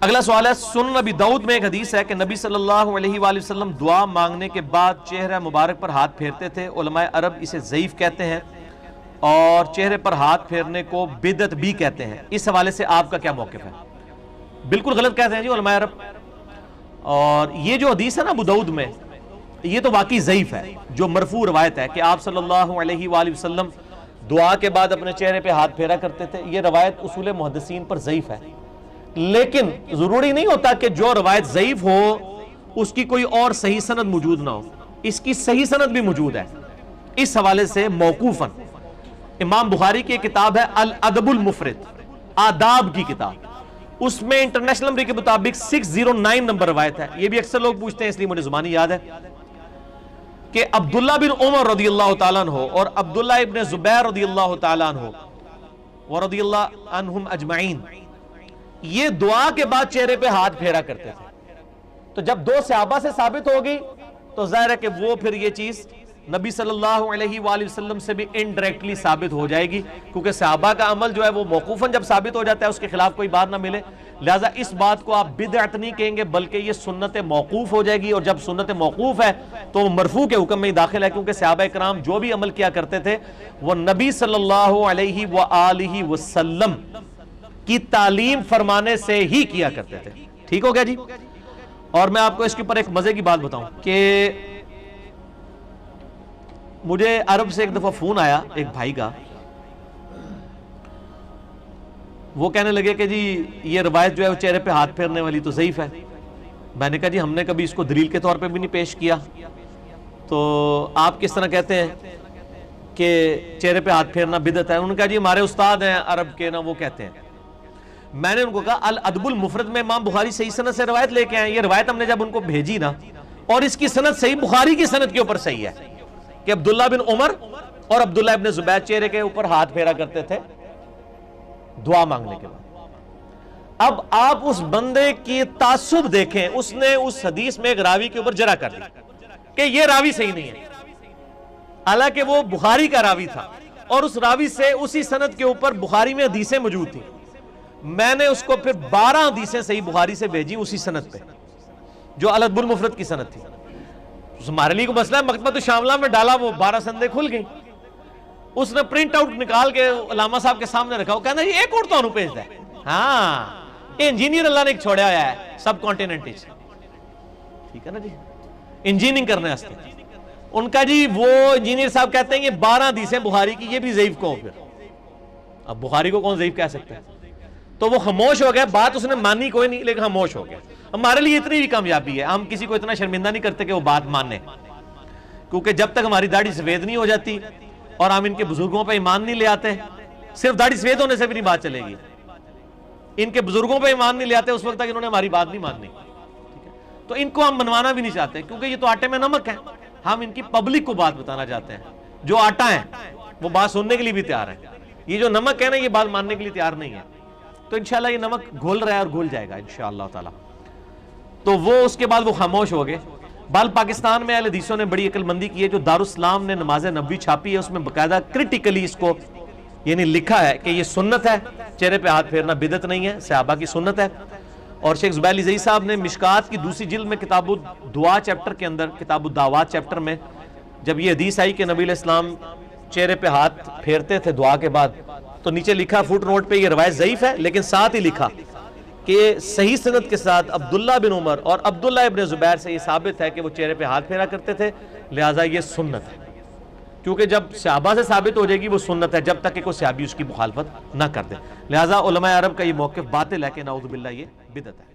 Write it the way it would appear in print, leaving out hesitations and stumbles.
اگلا سوال ہے، سنن ابی داؤد میں ایک حدیث ہے کہ نبی صلی اللہ علیہ وآلہ وسلم دعا مانگنے کے بعد چہرہ مبارک پر ہاتھ پھیرتے تھے۔ علماء عرب اسے ضعیف کہتے ہیں اور چہرے پر ہاتھ پھیرنے کو بدعت بھی کہتے ہیں، اس حوالے سے آپ کا کیا موقف ہے؟ بالکل غلط کہتے ہیں جی علماء عرب۔ اور یہ جو حدیث ہے نا ابو داؤد میں، یہ تو واقعی ضعیف ہے، جو مرفوع روایت ہے کہ آپ صلی اللہ علیہ وآلہ وسلم دعا کے بعد اپنے چہرے پہ ہاتھ پھیرا کرتے تھے، یہ روایت اصول محدثین پر ضعیف ہے۔ لیکن ضروری نہیں ہوتا کہ جو روایت ضعیف ہو اس کی کوئی اور صحیح سند موجود نہ ہو، اس کی صحیح سند بھی موجود ہے۔ اس حوالے سے موقوفاً امام بخاری کی کتاب ہے الادب المفرد، آداب کی کتاب، اس میں انٹرنیشنل نمبر کے مطابق 609 نمبر روایت ہے۔ یہ بھی اکثر لوگ پوچھتے ہیں اس لیے مجھے زبانی یاد ہے کہ عبداللہ بن عمر رضی اللہ تعالیٰ عنہ اور عبداللہ ابن زبیر رضی اللہ تعالیٰ عنہ ورضی اللہ عنہم اجمعین یہ دعا کے بعد چہرے پہ ہاتھ پھیرا کرتے تھے۔ تو جب دو صحابہ سے ثابت ہوگی تو ظاہر ہے کہ وہ پھر یہ چیز نبی صلی اللہ علیہ وآلہ وسلم سے بھی انڈائریکٹلی ثابت ہو جائے گی، کیونکہ صحابہ کا عمل جو ہے وہ موقوفاً جب ثابت ہو جاتا ہے اس کے خلاف کوئی بات نہ ملے، لہٰذا اس بات کو آپ بدعت نہیں کہیں گے بلکہ یہ سنت موقوف ہو جائے گی، اور جب سنت موقوف ہے تو مرفوع کے حکم میں ہی داخل ہے، کیونکہ صحابہ کرام جو بھی عمل کیا کرتے تھے وہ نبی صلی اللہ علیہ وآلہ وسلم کی تعلیم فرمانے سے ہی کیا کرتے تھے۔ ٹھیک ہو گیا جی؟ اور میں آپ کو اس کے اوپر ایک مزے کی بات بتاؤں کہ مجھے عرب سے ایک دفعہ فون آیا ایک بھائی کا، وہ کہنے لگے کہ جی یہ روایت جو ہے وہ چہرے پہ ہاتھ پھیرنے والی تو ضعیف ہے۔ میں نے کہا جی ہم نے کبھی اس کو دلیل کے طور پہ بھی نہیں پیش کیا، تو آپ کس طرح کہتے ہیں کہ چہرے پہ ہاتھ پھیرنا بدعت ہے؟ انہوں نے کہا جی ہمارے استاد ہیں عرب کے نا، وہ کہتے ہیں۔ میں نے ان کو کہا الادب المفرد میں امام بخاری صحیح سند سے روایت لے کے آئے، یہ روایت ہم نے جب ان کو بھیجی نا، اور اس کی سند صحیح بخاری کی سند کے اوپر صحیح ہے کہ عبداللہ بن عمر اور عبداللہ ابن زبیر چہرے کے اوپر ہاتھ پھیرا کرتے تھے دعا مانگنے کے بعد۔ اب آپ اس بندے کی تعصب دیکھیں، اس نے اس حدیث میں ایک راوی کے اوپر جرح کر دی کہ یہ راوی صحیح نہیں ہے، حالانکہ وہ بخاری کا راوی تھا، اور اس راوی سے اسی سند کے اوپر بخاری میں حدیثیں موجود تھیں۔ میں نے اس کو پھر 12 حدیثیں صحیح بخاری سے بھیجی اسی سند پہ جو الادب المفرد کی سند تھی۔ ہمارے لیے کو مسئلہ ہے، مکتبۃ الشاملہ میں ڈالا، وہ 12 سندیں کھل گئیں، اس نے پرنٹ آؤٹ نکال کے علامہ صاحب کے سامنے رکھا، وہ کہنا یہ ایک اور تو انہوں پیج ہے، ہاں یہ انجینئر اللہ نے ایک چھوڑیا ہوا ہے سب کانٹیننٹ، ٹھیک ہے نا جی، انجینئرنگ کرنے واسطے۔ ان کا جی وہ انجینئر صاحب کہتے ہیں یہ 12 حدیثیں بخاری کی، یہ بھی ضعیف کہو۔ پھر اب بخاری کو کون ضعیف کہہ سکتے ہیں؟ تو وہ خاموش ہو گیا، بات اس نے مانی کوئی نہیں لیکن خاموش ہو گیا۔ ہمارے لیے اتنی بھی کامیابی ہے، ہم کسی کو اتنا شرمندہ نہیں کرتے کہ وہ بات مانے، کیونکہ جب تک ہماری داڑھی سفید نہیں ہو جاتی اور ہم ان کے بزرگوں پہ ایمان نہیں لے آتے، صرف داڑھی سفید ہونے سے بھی نہیں بات چلے گی، ان کے بزرگوں پہ ایمان نہیں لے آتے اس وقت تک انہوں نے ہماری بات نہیں ماننی، تو ان کو ہم منوانا بھی نہیں چاہتے، کیونکہ یہ تو آٹے میں نمک ہے، ہم ان کی پبلک کو بات بتانا چاہتے ہیں، جو آٹا ہے وہ بات سننے کے لیے بھی تیار ہے، یہ جو نمک ہے نا یہ بات ماننے کے لیے تیار نہیں ہے۔ تو انشاءاللہ یہ نمک گھول رہا ہے اور گھول جائے گا انشاءاللہ تعالی۔ تو وہ اس کے بعد وہ خاموش ہو گئے۔ بال پاکستان میں اہل حدیثوں نے بڑی عقل مندی کی ہے، جو دارالاسلام نے نماز نبوی چھاپی ہے اس میں باقاعدہ کرٹیکلی اس کو یعنی لکھا ہے کہ یہ سنت ہے، چہرے پہ ہاتھ پھیرنا بدعت نہیں ہے، صحابہ کی سنت ہے۔ اور شیخ زبیر علی زئی صاحب نے مشکات کی دوسری جلد میں کتاب الدعا چیپٹر کے اندر، کتاب الدعوات چیپٹر میں جب یہ حدیث آئی کہ نبی علیہ السلام چہرے پہ ہاتھ پھیرتے تھے دعا کے بعد، تو نیچے لکھا فوٹ نوٹ پہ یہ روایت ضعیف ہے، لیکن ساتھ ہی لکھا کہ صحیح سند کے ساتھ عبداللہ بن عمر اور عبداللہ ابن زبیر سے یہ ثابت ہے کہ وہ چہرے پہ ہاتھ پھیرا کرتے تھے، لہٰذا یہ سنت ہے، کیونکہ جب صحابہ سے ثابت ہو جائے گی وہ سنت ہے جب تک کہ کوئی صحابی اس کی مخالفت نہ کر دے، لہٰذا علماء عرب کا یہ موقف باطل ہے کہ نعوذ باللہ یہ بدعت ہے۔